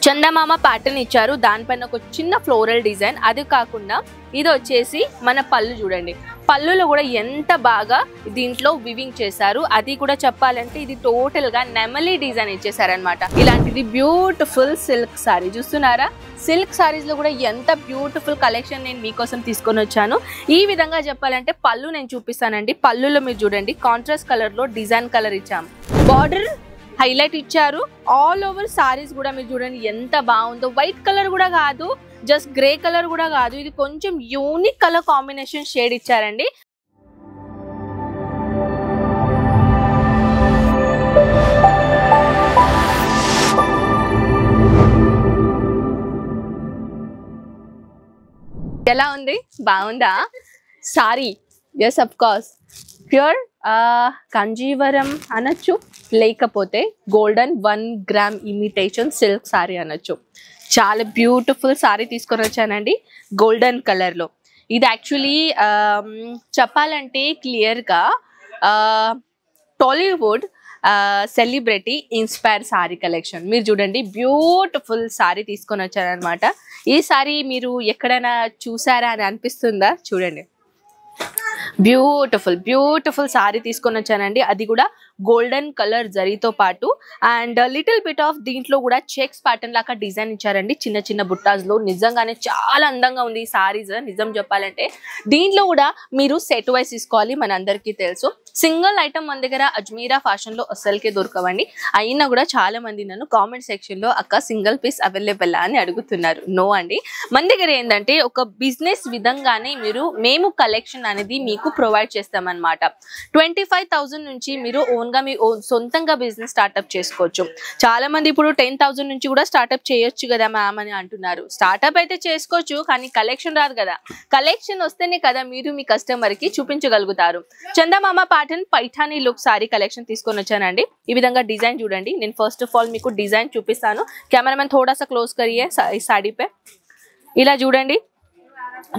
చందమామ pattern ఇచ్చారు. దానిపైన ఒక చిన్న ఫ్లోరల్ డిజైన్. అది కాకుండా ఇది వచ్చేసి మన పళ్ళు చూడండి. పళ్ళులో కూడా ఎంత బాగా దీంట్లో వివింగ్ చేశారు. అది కూడా చెప్పాలంటే ఇది టోటల్ గా నెమలి డిజైన్ ఇచ్చేసారనమాట. ఇలాంటిది బ్యూటిఫుల్ సిల్క్ సారీ చూస్తున్నారా? సిల్క్ సారీస్ లో కూడా ఎంత బ్యూటిఫుల్ కలెక్షన్ నేను మీకోసం తీసుకొని వచ్చాను. ఈ విధంగా చెప్పాలంటే పళ్ళు నేను చూపిస్తానండి. పళ్ళులో మీరు చూడండి కాంట్రాస్ట్ కలర్ లో డిజైన్ కలర్ ఇచ్చాము. బార్డర్ హైలైట్ ఇచ్చారు. ఆల్ ఓవర్ సారీస్ కూడా మీరు చూడండి ఎంత బాగుందో. వైట్ కలర్ కూడా కాదు, జస్ట్ గ్రే కలర్ కూడా కాదు, ఇది కొంచెం యూనిక్ కలర్ కాంబినేషన్ షేడ్ ఇచ్చారండి. ఎలా ఉంది? బాగుందా sari? Yes of course pure Kanjeevaram అనొచ్చు, లేకపోతే golden 1 gram imitation silk sari అనొచ్చు. చాలా బ్యూటిఫుల్ సారీ తీసుకొని వచ్చానండి గోల్డెన్ కలర్లో. ఇది యాక్చువల్లీ చెప్పాలంటే క్లియర్గా Tollywood celebrity inspire sorry collection. మీరు చూడండి బ్యూటిఫుల్ సారీ తీసుకొని వచ్చారనమాట. ఈ సారీ మీరు ఎక్కడైనా చూసారా అని అనిపిస్తుందా? చూడండి బ్యూటిఫుల్ బ్యూటిఫుల్ సారీ తీసుకొని వచ్చానండి. అది కూడా గోల్డెన్ కలర్ జరీతో పాటు అండ్ లిటిల్ బిట్ ఆఫ్ దీంట్లో కూడా చెక్స్ ప్యాటర్న్ లాగా డిజైన్ ఇచ్చారండి చిన్న చిన్న బుట్టాస్ లో. నిజంగానే చాలా అందంగా ఉంది ఈ సారీస్. నిజం చెప్పాలంటే దీంట్లో కూడా మీరు సెట్ వైస్ తీసుకోవాలి. మన అందరికీ తెలుసు సింగిల్ ఐటమ్ మన దగ్గర అజ్మీరా ఫ్యాషన్ లో అసలుకే దొరకవండి. అయినా కూడా చాలా మంది నన్ను కామెంట్ సెక్షన్ లో అక్క సింగిల్ పీస్ అవైలబుల్ అని అడుగుతున్నారు. నో అండి, మన దగ్గర ఏంటంటే ఒక బిజినెస్ విధంగానే మేము కలెక్షన్ అనేది మీకు ప్రొవైడ్ చేస్తామన్నమాట. 25,000 నుంచి మీరు ఓన్ గా మీ సొంతంగా బిజినెస్ స్టార్ట్అప్ చేసుకోవచ్చు. చాలా మంది ఇప్పుడు 10,000 నుంచి కూడా స్టార్ట్అప్ చేయొచ్చు కదా మ్యామ్ అని అంటున్నారు. స్టార్ట్అప్ అయితే చేసుకోవచ్చు, కానీ కలెక్షన్ రాదు కదా. కలెక్షన్ వస్తేనే కదా మీరు మీ కస్టమర్ కి చూపించగలుగుతారు. చందమామ pattern Paithani look sari collection తీసుకొని వచ్చానండి. ఈ విధంగా డిజైన్ చూడండి. నేను ఫస్ట్ ఆఫ్ ఆల్ మీకు డిజైన్ చూపిస్తాను. కెమెరామెన్ థోడాసా క్లోజ్ కరియే సాడీ పే. ఇలా చూడండి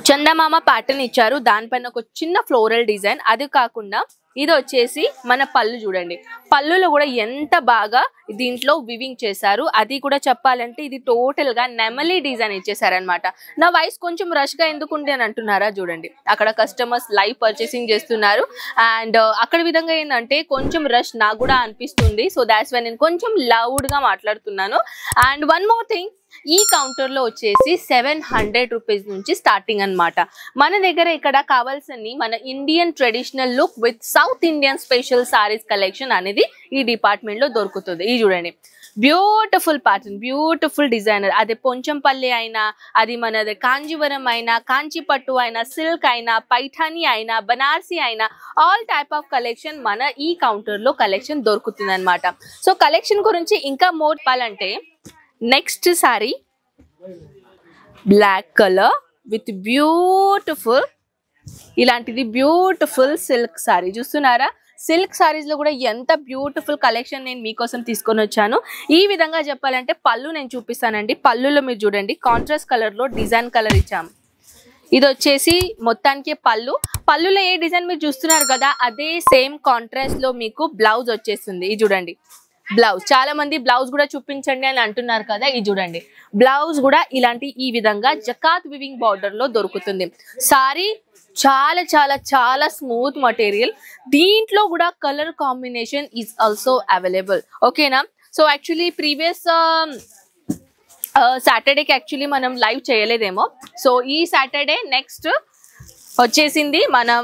చందమామ ప్యాటర్న్ ఇచ్చారు. దానిపైన ఒక చిన్న ఫ్లోరల్ డిజైన్. అది కాకుండా ఇది వచ్చేసి మన పళ్ళు చూడండి. పళ్ళులో కూడా ఎంత బాగా దీంట్లో వివింగ్ చేశారు. అది కూడా చెప్పాలంటే ఇది టోటల్ గా నెమలి డిజైన్ ఇచ్చేసారనమాట. నా వాయిస్ కొంచెం రష్ గా ఎందుకుంది అని అంటున్నారా? చూడండి అక్కడ కస్టమర్స్ లైవ్ పర్చేసింగ్ చేస్తున్నారు అండ్ అక్కడ విధంగా ఏంటంటే కొంచెం రష్ నాకు కూడా అనిపిస్తుంది. సో దాట్స్ వై నేను కొంచెం లౌడ్ గా మాట్లాడుతున్నాను. అండ్ వన్ మోర్ థింగ్, ఈ కౌంటర్ లో వచ్చేసి 700 రూపీస్ నుంచి స్టార్టింగ్ అన్నమాట. మన దగ్గర ఇక్కడ కావాల్సిన మన Indian traditional look with south Indian special saris collection అనేది ఈ డిపార్ట్మెంట్ లో దొరుకుతుంది. ఇది చూడండి బ్యూటిఫుల్ ప్యాటర్న్, బ్యూటిఫుల్ డిజైనర్. అది పొంచంపల్లి అయినా, అది మనది కాంజీవరం అయినా, కాంచీపట్టు అయినా, సిల్క్ అయినా, పైఠానీ అయినా, బనారసి అయినా, ఆల్ టైప్ ఆఫ్ కలెక్షన్ మన ఈ కౌంటర్ లో కలెక్షన్ దొరుకుతుంది అనమాట. సో కలెక్షన్ గురించి ఇంకా మోర్ చెప్పాలంటే next sari black colour with beautiful ఇలాంటిది బ్యూటిఫుల్ సిల్క్ సారీ చూస్తున్నారా? సిల్క్ సారీస్ లో కూడా ఎంత బ్యూటిఫుల్ కలెక్షన్ నేను మీకోసం తీసుకొని వచ్చాను. ఈ విధంగా చెప్పాలంటే పళ్ళు నేను చూపిస్తానండి. పళ్ళులో మీరు చూడండి కాంట్రాస్ట్ కలర్ లో డిజైన్ కలర్ ఇచ్చాము. ఇది వచ్చేసి మొత్తానికి పళ్ళు. పళ్ళులో ఏ డిజైన్ మీరు చూస్తున్నారు కదా, అదే సేమ్ కాంట్రాస్ట్ లో మీకు బ్లౌజ్ వచ్చేస్తుంది. ఇది చూడండి బ్లౌజ్. చాలా మంది బ్లౌజ్ కూడా చూపించండి అని అంటున్నారు కదా. ఇది చూడండి బ్లౌజ్ కూడా ఇలాంటి ఈ విధంగా జకాత్ వివింగ్ బార్డర్ లో దొరుకుతుంది. సారీ చాలా చాలా చాలా స్మూత్ మటీరియల్. దీంట్లో కూడా colour combination is also available. ఓకేనా? సో యాక్చువల్లీ ప్రీవియస్ సాటర్డేకి యాక్చువల్లీ మనం లైవ్ చేయలేదేమో. సో ఈ సాటర్డే నెక్స్ట్ వచ్చేసింది మనం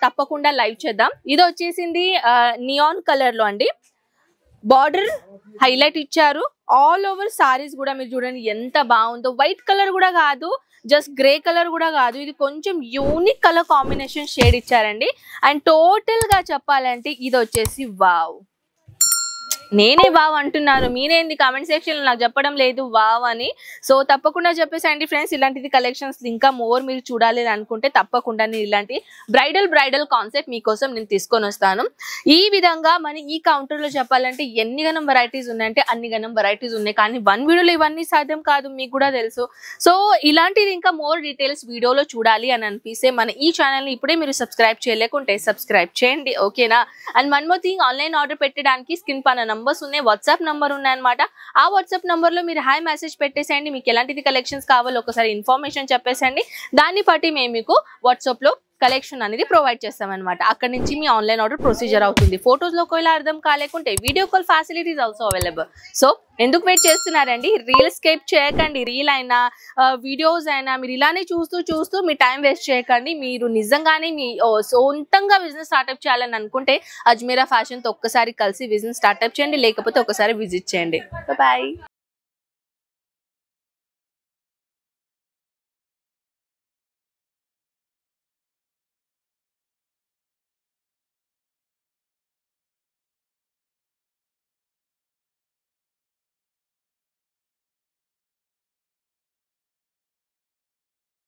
తప్పకుండా లైవ్ చేద్దాం. ఇది వచ్చేసింది నియాన్ కలర్ లో అండి. బార్డర్ హైలైట్ ఇచ్చారు. ఆల్ ఓవర్ సారీస్ కూడా మీరు చూడండి ఎంత బాగుందో. వైట్ కలర్ కూడా కాదు, జస్ట్ గ్రే కలర్ కూడా కాదు, ఇది కొంచెం యూనిక్ కలర్ కాంబినేషన్ షేడ్ ఇచ్చారండి. అండ్ టోటల్ గా చెప్పాలంటే ఇది వచ్చేసి వావ్. నేనే వావ్ అంటున్నారు, మీరేంది కామెంట్ సెక్షన్ లో నాకు చెప్పడం లేదు వావ్ అని. సో తప్పకుండా చెప్పేసండి ఫ్రెండ్స్. ఇలాంటిది కలెక్షన్స్ ఇంకా మోర్ మీరు చూడాలి అనుకుంటే తప్పకుండా నేను ఇలాంటి బ్రైడల్ కాన్సెప్ట్ మీకోసం నేను తీసుకొని వస్తాను. ఈ విధంగా మన ఈ కౌంటర్ లో చెప్పాలంటే ఎన్ని గణం వెరైటీస్ ఉన్నాయంటే అన్ని గణం వెరైటీస్ ఉన్నాయి. కానీ వన్ వీడియోలో ఇవన్నీ సాధ్యం కాదు, మీకు కూడా తెలుసు. సో ఇలాంటిది ఇంకా మోర్ డీటెయిల్స్ వీడియోలో చూడాలి అని అనిపిస్తే మన ఈ ఛానల్ని ఇప్పుడే మీరు సబ్స్క్రైబ్ చేయలేకుంటే సబ్స్క్రైబ్ చేయండి. ఓకేనా? And one more thing, online order పెట్టడానికి స్క్రీన్ పైన నంబర్స్ ఉన్నాయి, వాట్సాప్ నంబర్ ఉన్నాయన్నమాట. ఆ వాట్సాప్ నంబర్లో మీరు హాయ్ మెసేజ్ పెట్టేసేయండి. మీకు ఎలాంటిది కలెక్షన్స్ కావాలో ఒకసారి ఇన్ఫర్మేషన్ చెప్పేసండి. దాన్ని బట్టి మేము మీకు వాట్సాప్లో కలెక్షన్ అనేది ప్రొవైడ్ చేస్తామన్నమాట. అక్కడ నుంచి మీ ఆన్లైన్ ఆర్డర్ ప్రొసీజర్ అవుతుంది. ఫొటోస్లో ఒకవేళ అర్థం కాలేకుంటే video call facilities also available. So ఎందుకు వెయిట్ చేస్తున్నారండి? రీల్ స్కేప్ చేయకండి. రీల్ అయినా వీడియోస్ అయినా మీరు ఇలానే చూస్తూ మీ టైం వేస్ట్ చేయకండి. మీరు నిజంగానే మీ సొంతంగా బిజినెస్ స్టార్ట్అప్ చేయాలని అనుకుంటే అజ్మీరా ఫ్యాషన్తో ఒక్కసారి కలిసి బిజినెస్ స్టార్ట్అప్ చేయండి, లేకపోతే ఒకసారి విజిట్ చేయండి. బాయ్.